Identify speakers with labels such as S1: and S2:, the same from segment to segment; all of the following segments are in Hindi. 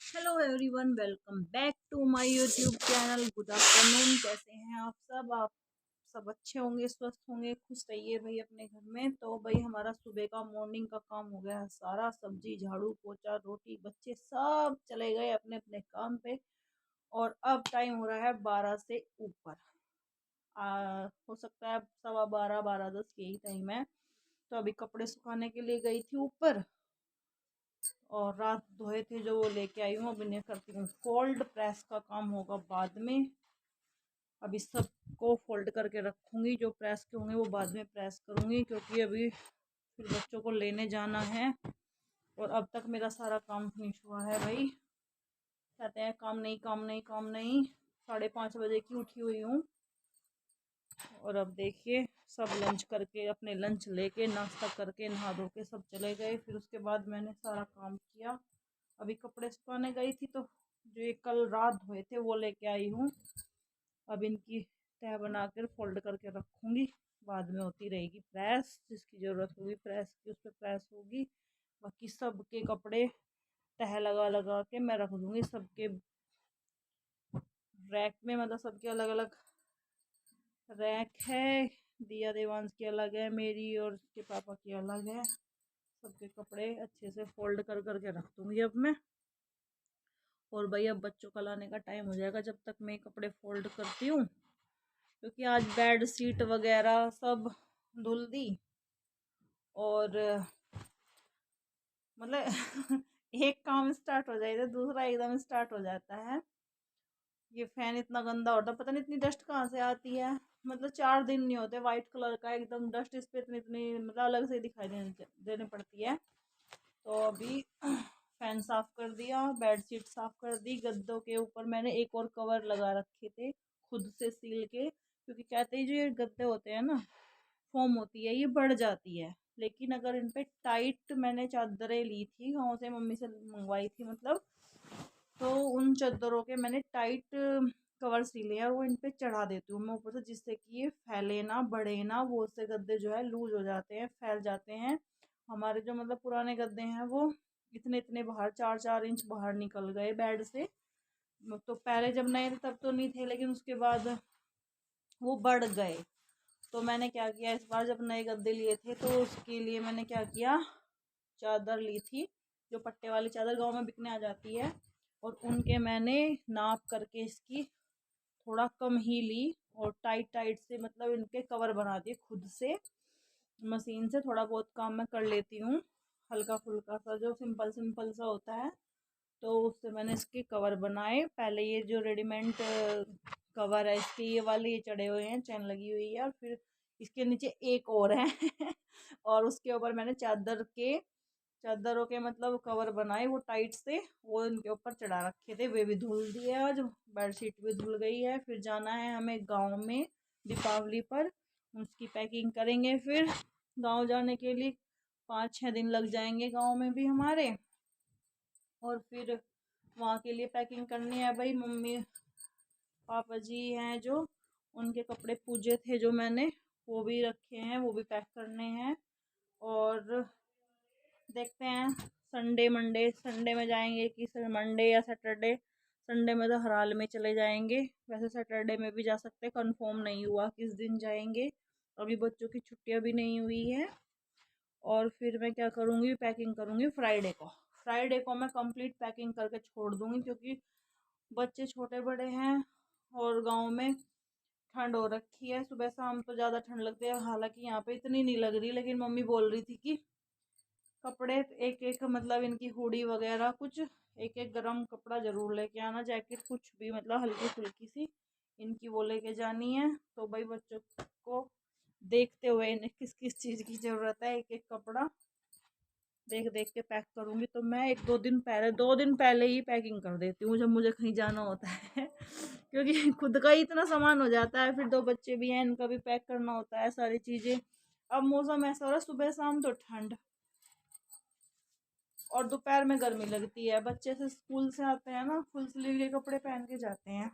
S1: Hello everyone, welcome back to my YouTube channel. Good afternoon. कैसे हैं आप सब अच्छे होंगे, स्वस्थ होंगे, खुश रहिए भाई अपने घर में। तो भाई हमारा सुबह का मॉर्निंग का काम हो गया है सारा। सब्जी, झाड़ू, पोछा, रोटी, बच्चे सब चले गए अपने अपने काम पे। और अब टाइम हो रहा है 12 से ऊपर। हो सकता है 12:15, 12:10 यही टाइम है। तो अभी कपड़े सुखाने के लिए गई थी ऊपर, और रात धोए थे जो वो लेके आई हूँ। अब इन्हें करती हूँ फोल्ड। प्रेस का काम होगा बाद में। अभी सबको फोल्ड करके रखूंगी, जो प्रेस के होंगे वो बाद में प्रेस करूंगी, क्योंकि अभी फिर बच्चों को लेने जाना है। और अब तक मेरा सारा काम फिनिश हुआ है भाई। कहते हैं काम नहीं, काम नहीं, काम नहीं। 5:30 बजे की उठी हुई हूँ। और अब देखिए सब लंच करके, अपने लंच लेके, नाश्ता करके, नहा धो के सब चले गए। फिर उसके बाद मैंने सारा काम किया। अभी कपड़े सुखाने गई थी तो जो ये कल रात धोए थे वो लेके आई हूँ। अब इनकी तह बना कर फोल्ड करके रखूंगी। बाद में होती रहेगी प्रेस, जिसकी जरूरत होगी प्रेस की उस पर प्रेस होगी। बाकी सबके कपड़े तह लगा लगा के मैं रख दूंगी सबके रैक में। मतलब सबके अलग अलग रैक है। दिया देवांश की अलग है, मेरी और उसके पापा की अलग है। सबके कपड़े अच्छे से फोल्ड कर करके रख दूंगी अब मैं। और भाई अब बच्चों का लाने का टाइम हो जाएगा, जब तक मैं कपड़े फोल्ड करती हूँ। क्योंकि आज बेड शीट वगैरह सब धुल दी। और मतलब एक काम स्टार्ट हो जाए तो दूसरा एकदम स्टार्ट हो जाता है। ये फैन इतना गंदा होता है, पता नहीं इतनी डस्ट कहाँ से आती है। मतलब 4 दिन नहीं होते, वाइट कलर का एकदम डस्ट इस पे इतनी इतनी मतलब अलग से दिखाई देने पड़ती है। तो अभी फैन साफ कर दिया, बेडशीट साफ कर दी। गद्दों के ऊपर मैंने एक और कवर लगा रखे थे खुद से सील के, क्योंकि कहते हैं जो ये गद्दे होते हैं ना, फोम होती है, ये बढ़ जाती है। लेकिन अगर इन पे टाइट, मैंने चादरें ली थी गाँव से, मम्मी से मंगवाई थी मतलब। तो उन चादरों के मैंने टाइट कवर सिले हैं और वो इन पे चढ़ा देती हूँ मैं ऊपर से, जिससे कि ये फैले ना, बढ़े ना। वो से गद्दे जो है लूज हो जाते हैं, फैल जाते हैं। हमारे जो मतलब पुराने गद्दे हैं वो इतने इतने बाहर, 4-4 इंच बाहर निकल गए बेड से। तो पहले जब नए थे तब तो नहीं थे, लेकिन उसके बाद वो बढ़ गए। तो मैंने क्या किया, इस बार जब नए गद्दे लिए थे तो उसके लिए मैंने क्या किया, चादर ली थी जो पट्टे वाली चादर गांव में बिकने आ जाती है। और उनके मैंने नाप करके इसकी थोड़ा कम ही ली, और टाइट टाइट से मतलब इनके कवर बना दिए खुद से। मशीन से थोड़ा बहुत काम मैं कर लेती हूँ, हल्का फुल्का सा जो सिंपल सिंपल सा होता है। तो उससे मैंने इसके कवर बनाए। पहले ये जो रेडीमेड कवर है इसके, ये वाले ये चढ़े हुए हैं, चैन लगी हुई है, और फिर इसके नीचे एक और है और उसके ऊपर मैंने चादरों के मतलब कवर बनाए, वो टाइट से वो इनके ऊपर चढ़ा रखे थे। वे भी धुल दिए आज, बेडशीट भी धुल गई है। फिर जाना है हमें गांव में दीपावली पर, उसकी पैकिंग करेंगे। फिर गांव जाने के लिए 5-6 दिन लग जाएंगे गांव में भी हमारे। और फिर वहाँ के लिए पैकिंग करनी है भाई। मम्मी पापा जी हैं जो, उनके कपड़े पूजे थे जो मैंने, वो भी रखे हैं, वो भी पैक करने हैं। और देखते हैं संडे में जाएंगे कि सर मंडे या सैटरडे। संडे में तो हर हाल में चले जाएंगे, वैसे सैटरडे में भी जा सकते हैं, कंफर्म नहीं हुआ किस दिन जाएंगे। अभी बच्चों की छुट्टियां भी नहीं हुई है। और फिर मैं क्या करूँगी, पैकिंग करूँगी फ्राइडे को मैं कंप्लीट पैकिंग करके छोड़ दूँगी, क्योंकि बच्चे छोटे बड़े हैं। और गांव में ठंड हो रखी है, सुबह शाम तो ज़्यादा ठंड लगती है। हालांकि यहाँ पे इतनी नहीं लग रही, लेकिन मम्मी बोल रही थी कि कपड़े एक एक मतलब इनकी हुडी वगैरह कुछ एक एक गर्म कपड़ा जरूर लेके आना, जैकेट कुछ भी मतलब हल्की फुल्की सी इनकी वो लेके जानी है। तो भाई बच्चों को देखते हुए इन्हें किस किस चीज़ की ज़रूरत है, एक एक कपड़ा देख देख के पैक करूंगी। तो मैं 2 दिन पहले ही पैकिंग कर देती हूँ जब मुझे कहीं जाना होता है क्योंकि खुद का ही इतना सामान हो जाता है, फिर 2 बच्चे भी हैं, इनका भी पैक करना होता है सारी चीज़ें। अब मौसम ऐसा हो रहा है, सुबह शाम तो ठंड और दोपहर में गर्मी लगती है। बच्चे से स्कूल से आते हैं ना, फुल स्लीव के कपड़े पहन के जाते हैं,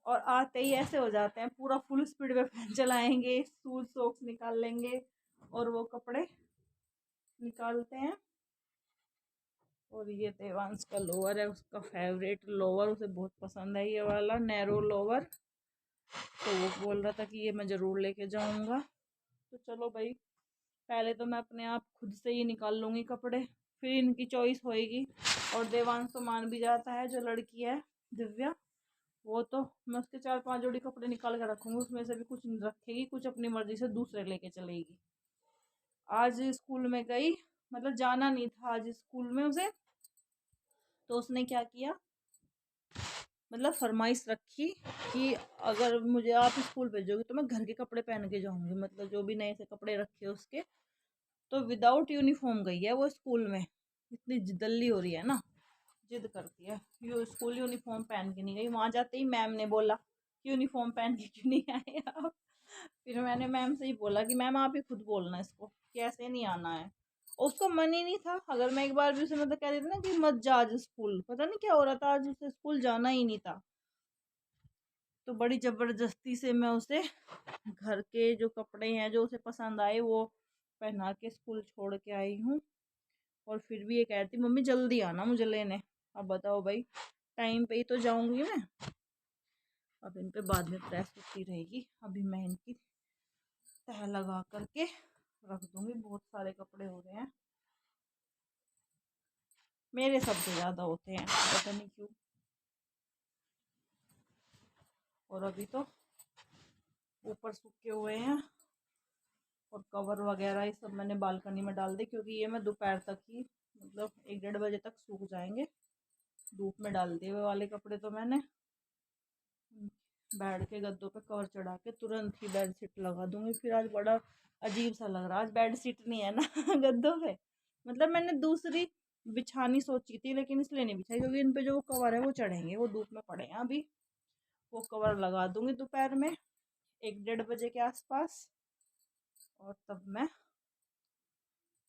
S1: और आते ही ऐसे हो जाते हैं, पूरा फुल स्पीड में फैन चलाएंगे, शूज सॉक्स निकाल लेंगे और वो कपड़े निकालते हैं। और ये देवांश का लोअर है, उसका फेवरेट लोअर, उसे बहुत पसंद है ये वाला नैरो लोअर। तो वो बोल रहा था कि ये मैं ज़रूर लेके जाऊंगा। तो चलो भाई, पहले तो मैं अपने आप खुद से ही निकाल लूँगी कपड़े, फिर इनकी चॉइस होएगी। और देवांश तो मान भी जाता है, जो लड़की है दिव्या, वो तो मैं उसके 4-5 जोड़ी कपड़े निकाल कर रखूँगी, उसमें से भी कुछ रखेगी, कुछ अपनी मर्जी से दूसरे लेके चलेगी। आज स्कूल में गई, मतलब जाना नहीं था आज स्कूल में उसे, तो उसने क्या किया, मतलब फरमाइश रखी कि अगर मुझे आप स्कूल भेजोगे तो मैं घर के कपड़े पहन के जाऊंगी, मतलब जो भी नए से कपड़े रखे उसके। तो विदाउट यूनिफॉर्म गई है वो स्कूल में। इतनी जिद्दली हो रही है ना, जिद करती है। स्कूल यूनिफॉर्म पहन के नहीं गई, वहां जाते ही मैम ने बोला यूनिफॉर्म पहन के क्यों नहीं आए आप। फिर मैंने मैम से ही बोला कि मैम आप ही खुद बोलना इसको कि ऐसे नहीं आना है। और उसका मन ही नहीं था, अगर मैं एक बार भी उसे मतलब कह देती ना कि मत जा आज स्कूल, पता नहीं क्या हो रहा था, आज उसे स्कूल जाना ही नहीं था। तो बड़ी जबरदस्ती से मैं उसे घर के जो कपड़े हैं जो उसे पसंद आए वो पहना के स्कूल छोड़ के आई हूँ। और फिर भी ये कहती मम्मी जल्दी आना मुझे लेने। अब बताओ भाई, टाइम पे ही तो जाऊंगी मैं। अब इन पे बाद में प्रेस होती रहेगी, अभी मैं इनकी तह लगा करके रख दूंगी। बहुत सारे कपड़े हो रहे हैं मेरे, सबसे ज्यादा होते हैं पता नहीं क्यों। और अभी तो ऊपर सूखे हुए हैं, और कवर वगैरह ये सब मैंने बालकनी में डाल दी, क्योंकि ये मैं दोपहर तक ही, मतलब 1-1:30 बजे तक सूख जाएंगे। धूप में डाल दिए हुए वाले कपड़े तो मैंने। बेड के गद्दों पे कवर चढ़ा के तुरंत ही बेड शीट लगा दूंगी। फिर आज बड़ा अजीब सा लग रहा है, आज बेड शीट नहीं है ना गद्दों पे। मतलब मैंने दूसरी बिछानी सोची थी, लेकिन इसलिए नहीं बिछाई क्योंकि इन पे जो कवर है वो चढ़ेंगे, वो धूप में पड़े हैं अभी। वो कवर लगा दूंगी दोपहर में 1-1:30 बजे के आसपास, और तब मैं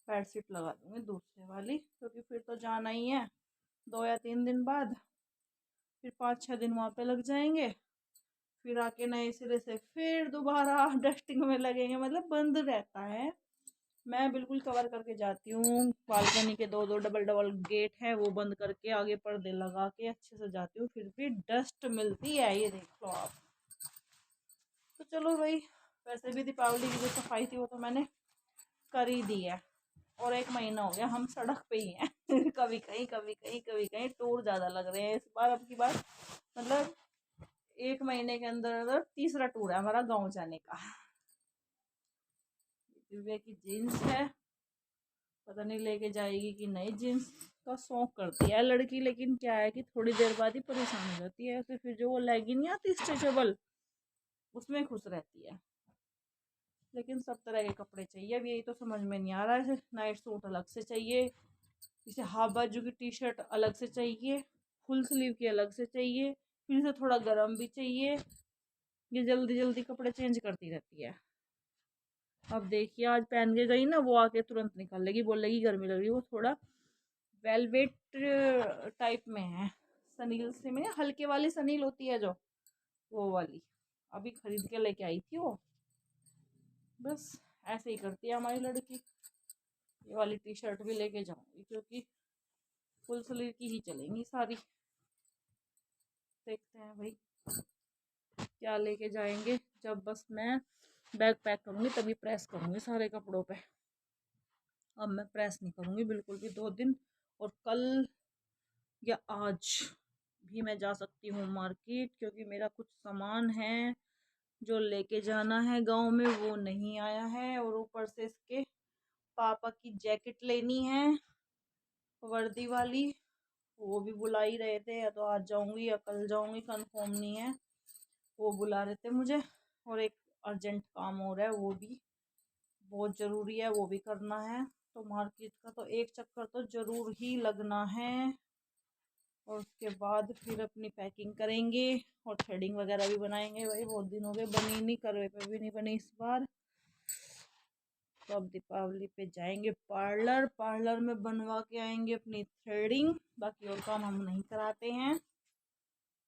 S1: बेड शीट लगा दूंगी दूसरे वाली, क्योंकि फिर तो जाना ही है 2 या 3 दिन बाद। फिर 5-6 दिन वहाँ पे लग जाएंगे, फिर आके नए सिरे से फिर दोबारा डस्टिंग में लगेंगे, मतलब बंद रहता है। मैं बिल्कुल कवर करके जाती हूँ, बालकनी के 2-2 डबल डबल गेट है वो बंद करके, आगे पर्दे लगा के अच्छे से जाती हूँ, फिर भी डस्ट मिलती है, ये देख लो आप। तो चलो भाई, वैसे भी दीपावली की जो सफाई थी वो तो मैंने कर ही दी है। और 1 महीना हो गया हम सड़क पे ही हैं कभी कहीं कभी कहीं कभी कहीं, टूर ज़्यादा लग रहे हैं इस बार, अब की बार मतलब 1 महीने के अंदर अंदर तीसरा टूर है हमारा गाँव जाने का। दिव्या की जीन्स है, पता नहीं लेके जाएगी कि नहीं। जीन्स का शौक करती है लड़की, लेकिन क्या है कि थोड़ी देर बाद ही परेशान हो जाती है। तो फिर जो वो लेगी नहीं आती स्ट्रेचेबल, उसमें खुश रहती है। लेकिन सब तरह के कपड़े चाहिए, अब यही तो समझ में नहीं आ रहा है। नाइट सूट अलग से चाहिए, इसे हाफ बाजू की टी शर्ट अलग से चाहिए, फुल स्लीव की अलग से चाहिए, फिर इसे थोड़ा गर्म भी चाहिए। ये जल्दी जल्दी कपड़े चेंज करती रहती है। अब देखिए आज पहन के गई ना, वो आके तुरंत निकाल लेगी, बोलेगी गर्मी लग रही है। वो थोड़ा वेलवेट टाइप में है, सनील से में हल्के वाली सनील होती है जो, वो वाली अभी खरीद के लेके आई थी वो। बस ऐसे ही करती है हमारी लड़की। ये वाली टी शर्ट भी लेके जाऊंगी, क्योंकि फुल स्लीव की ही चलेंगी सारी। देखते हैं भाई क्या लेके जाएंगे। जब बस मैं बैग पैक करूंगी तभी प्रेस करूंगी सारे कपड़ों पे। अब मैं प्रेस नहीं करूंगी बिल्कुल भी 2 दिन। और कल या आज भी मैं जा सकती हूँ मार्केट, क्योंकि मेरा कुछ सामान है जो लेके जाना है गांव में, वो नहीं आया है। और ऊपर से इसके पापा की जैकेट लेनी है वर्दी वाली, वो भी बुला ही रहे थे, या तो आज जाऊंगी या कल जाऊंगी, कंफर्म नहीं है। वो बुला रहे थे मुझे, और एक अर्जेंट काम हो रहा है, वो भी बहुत ज़रूरी है, वो भी करना है। तो मार्केट का तो एक चक्कर तो ज़रूर ही लगना है। और उसके बाद फिर अपनी पैकिंग करेंगे, और थ्रेडिंग वगैरह भी बनाएंगे। भाई बहुत दिन हो गए बनी नहीं, करवे पे भी नहीं बनी इस बार। तो अब दीपावली पे जाएंगे पार्लर, पार्लर में बनवा के आएंगे अपनी थ्रेडिंग। बाकी और काम हम नहीं कराते हैं,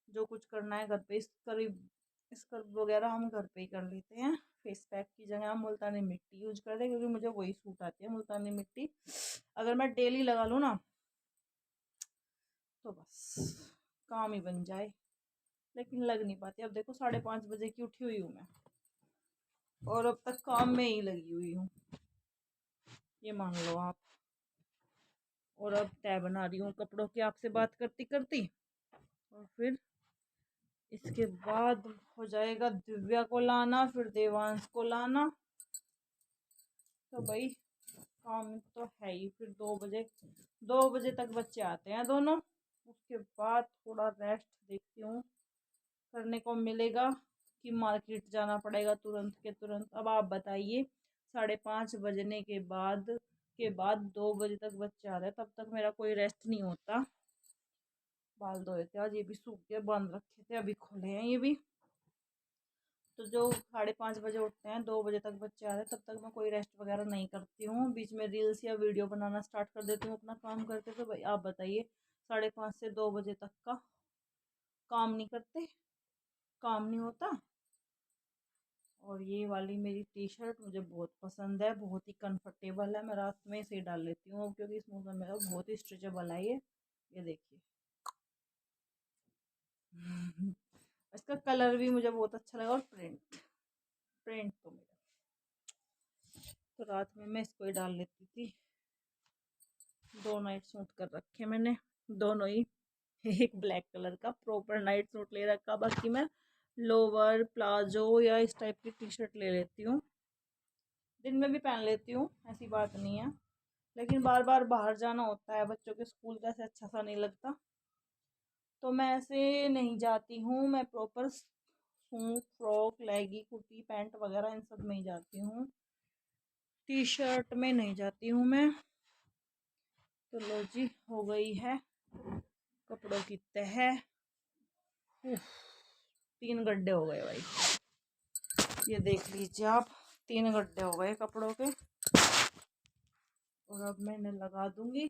S1: जो कुछ करना है घर पे, इस करीब स्क्रब वगैरह हम घर पे ही कर लेते हैं। फेस पैक की जगह हम मुल्तानी मिट्टी यूज करते हैं, क्योंकि मुझे वही सूट आती है मुल्तानी मिट्टी। अगर मैं डेली लगा लूँ ना तो बस काम ही बन जाए, लेकिन लग नहीं पाती। अब देखो 5:30 बजे की उठी हुई हूँ मैं, और अब तक काम में ही लगी हुई हूँ, ये मान लो आप। और अब तय बना रही हूँ कपड़ों की आपसे बात करती करती, और फिर इसके बाद हो जाएगा दिव्या को लाना, फिर देवांश को लाना। तो भाई काम तो है ही। फिर 2 बजे तक बच्चे आते हैं दोनों। उसके बाद थोड़ा रेस्ट देखती हूँ करने को मिलेगा कि मार्केट जाना पड़ेगा तुरंत के तुरंत। अब आप बताइए, 5:30 बजने के बाद 2 बजे तक बच्चे आ रहे हैं, तब तक मेरा कोई रेस्ट नहीं होता। बाल धोए थे आज, ये भी सूख के बांध रखे थे, अभी खोले हैं ये भी। तो जो 5:30 बजे उठते हैं, 2 बजे तक बच्चे आ रहे हैं, तब तक मैं कोई रेस्ट वगैरह नहीं करती हूँ। बीच में रील्स या वीडियो बनाना स्टार्ट कर देती हूँ अपना काम करके। तो भाई आप बताइए, 5:30 से 2 बजे तक का काम नहीं करते, काम नहीं होता। और ये वाली मेरी टी शर्ट मुझे बहुत पसंद है, बहुत ही कंफर्टेबल है। मैं रात में इसे डाल लेती हूँ क्योंकि इस मौसम में बहुत ही स्ट्रेचेबल है ये देखिए। इसका कलर भी मुझे बहुत अच्छा लगा, और प्रिंट तो मेरा, तो रात में मैं इसको ही डाल लेती थी। 2 नाइट सूट कर रखे मैंने, दोनों ही। एक ब्लैक कलर का प्रॉपर नाइट सूट ले रखा, बाकी मैं लोवर प्लाजो या इस टाइप की टी शर्ट ले लेती हूँ। दिन में भी पहन लेती हूँ, ऐसी बात नहीं है, लेकिन बार बार बाहर जाना होता है बच्चों के स्कूल का, ऐसे अच्छा सा नहीं लगता। तो मैं ऐसे नहीं जाती हूँ, मैं प्रॉपर सूट फ्रॉक लेगी कुर्ती पैंट वगैरह इन सब में ही जाती हूँ, टी शर्ट में नहीं जाती हूँ मैं। तो लो जी, हो गई है कपड़ों की तह। 3 गड्ढे हो गए भाई, ये देख लीजिए आप, 3 गड्ढे हो गए कपड़ों के। और अब मैंने लगा दूंगी।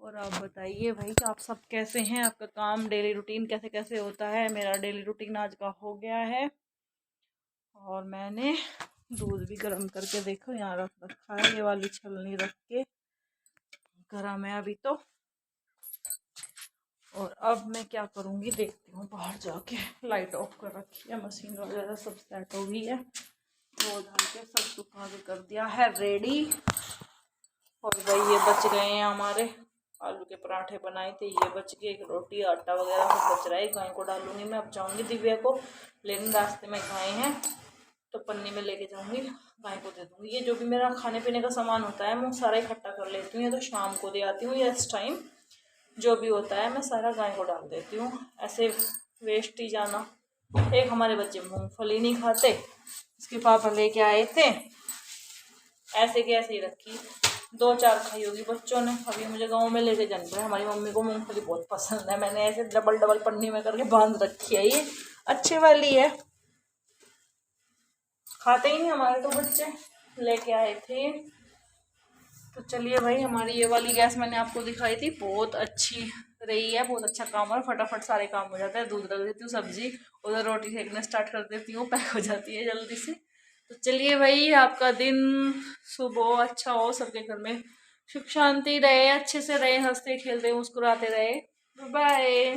S1: और आप बताइए भाई कि आप सब कैसे हैं, आपका काम डेली रूटीन कैसे कैसे होता है। मेरा डेली रूटीन आज का हो गया है, और मैंने दूध भी गर्म करके देखो यहाँ रख रखा है, ये वाली छलनी रख के गर्म है अभी तो। और अब मैं क्या करूँगी देखती हूँ, बाहर जाके लाइट ऑफ कर रखी है, मशीन वगैरह सब सेट हो गई है, धो धा के सब सुखा के कर दिया है रेडी। और भाई ये बच गए हैं हमारे आलू के पराठे बनाए थे, ये बच गए, एक रोटी आटा वगैरह सब बच रहा है। गाय को डालूंगी मैं, अब जाऊंगी दिव्या को लेकिन रास्ते में गाय हैं तो पन्नी में लेके जाऊंगी, गाय को दे दूंगी। ये जो भी मेरा खाने पीने का सामान होता है मैं सारा इकट्ठा कर लेती हूँ, या तो शाम को दे आती हूँ, या इस टाइम जो भी होता है मैं सारा गाय को डाल देती हूँ, ऐसे वेस्ट ही जाना। एक हमारे बच्चे मूंगफली नहीं खाते, इसके पापा लेके आए थे, ऐसे के ऐसे ही रखी, 2-4 खाई होगी बच्चों ने। अभी मुझे गाँव में लेके जाना है, हमारी मम्मी को मूंगफली बहुत पसंद है, मैंने ऐसे डबल डबल पन्नी में करके बांध रखी है, ये अच्छी वाली है, खाते ही नहीं हमारे तो बच्चे, लेके आए थे। तो चलिए भाई, हमारी ये वाली गैस मैंने आपको दिखाई थी, बहुत अच्छी रही है, बहुत अच्छा काम है, फटाफट सारे काम हो जाता है। दूध रख देती हूँ, सब्जी उधर, रोटी सेकना स्टार्ट कर देती हूँ, पैक हो जाती है जल्दी से। तो चलिए भाई, आपका दिन शुभ हो, अच्छा हो, सबके घर में सुख शांति रहे, अच्छे से रहे, हंसते खेलते मुस्कुराते रहे। बाय।